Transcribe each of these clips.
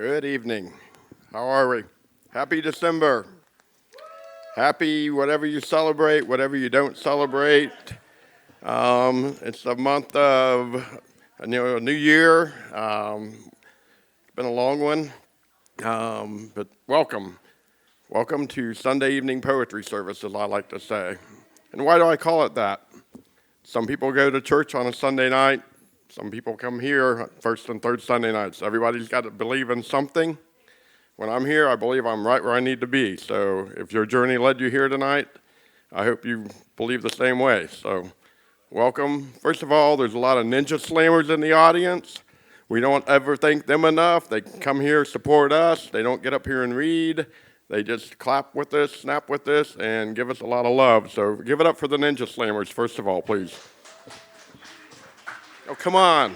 Good evening. How are we? Happy December. Happy whatever you celebrate, whatever you don't celebrate. It's the month of a new year. It's been a long one, but welcome. Welcome to Sunday evening poetry service, as I like to say. And why do I call it that? Some people go to church on a Sunday night. Some people come here first and third Sunday nights. Everybody's got to believe in something. When I'm here, I believe I'm right where I need to be. So if your journey led you here tonight, I hope you believe the same way. So welcome. First of all, there's a lot of ninja slammers in the audience. We don't ever thank them enough. They come here, support us. They don't get up here and read. They just clap with us, snap with us, and give us a lot of love. So give it up for the ninja slammers, first of all, please. Oh, come on.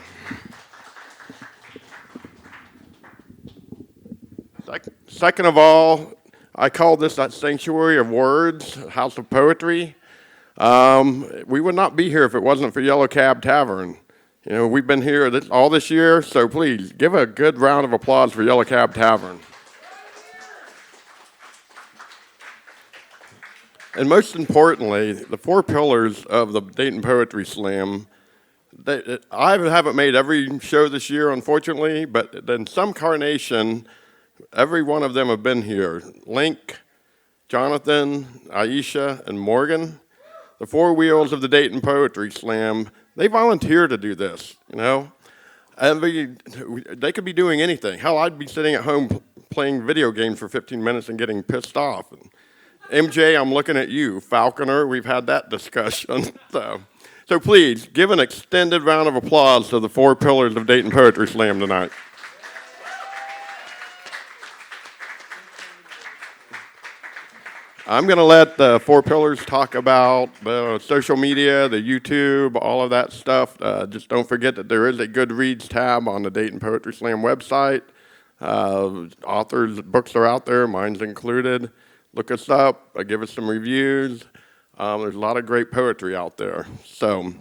Second of all, I call this that sanctuary of words, house of poetry. We would not be here if it wasn't for Yellow Cab Tavern. You know, we've been here all this year, so please give a good round of applause for Yellow Cab Tavern. And most importantly, the four pillars of the Dayton Poetry Slam. I haven't made every show this year, unfortunately, but in some carnation, every one of them have been here. Link, Jonathan, Aisha, and Morgan, the four wheels of the Dayton Poetry Slam, they volunteer to do this, you know. They could be doing anything. Hell, I'd be sitting at home playing video games for 15 minutes and getting pissed off. MJ, I'm looking at you. Falconer, we've had that discussion. So please, give an extended round of applause to the four pillars of Dayton Poetry Slam tonight. I'm going to let the four pillars talk about the social media, the YouTube, all of that stuff. Just don't forget that there is a Goodreads tab on the Dayton Poetry Slam website. Authors' books are out there, mine's included. Look us up, give us some reviews. There's a lot of great poetry out there. So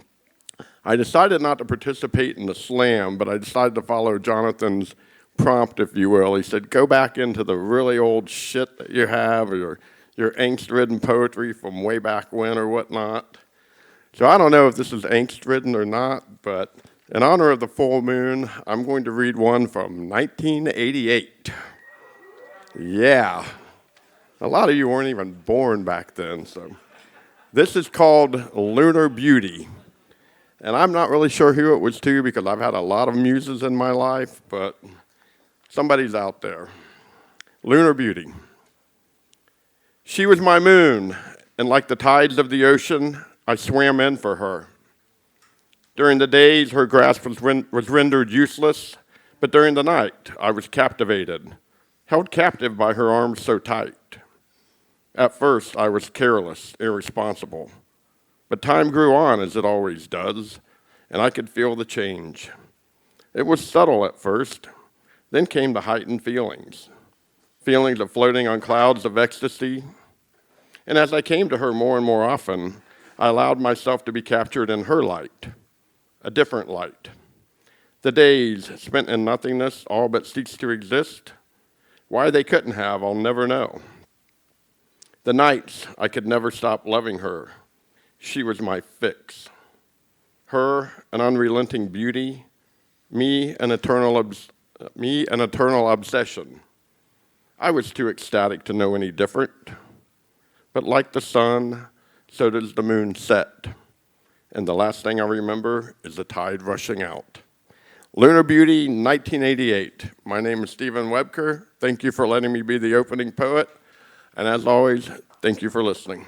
I decided not to participate in the slam, but I decided to follow Jonathan's prompt, if you will. He said, go back into the really old shit that you have, or your angst-ridden poetry from way back when or whatnot. So I don't know if this is angst-ridden or not, but in honor of the full moon, I'm going to read one from 1988. Yeah. A lot of you weren't even born back then, so. This is called Lunar Beauty. And I'm not really sure who it was to because I've had a lot of muses in my life, but somebody's out there. Lunar Beauty. She was my moon, and like the tides of the ocean, I swam in for her. During the days, her grasp was rendered useless, but during the night, I was captivated, held captive by her arms so tight. At first, I was careless, irresponsible, but time grew on as it always does, and I could feel the change. It was subtle at first, then came the heightened feelings of floating on clouds of ecstasy. And as I came to her more and more often, I allowed myself to be captured in her light, a different light. The days spent in nothingness all but ceased to exist. Why they couldn't have, I'll never know. The nights, I could never stop loving her. She was my fix. Her, an unrelenting beauty. Me, an eternal obsession. I was too ecstatic to know any different. But like the sun, so does the moon set. And the last thing I remember is the tide rushing out. Lunar Beauty, 1988. My name is Stephen Wuebker. Thank you for letting me be the opening poet. And as always, thank you for listening.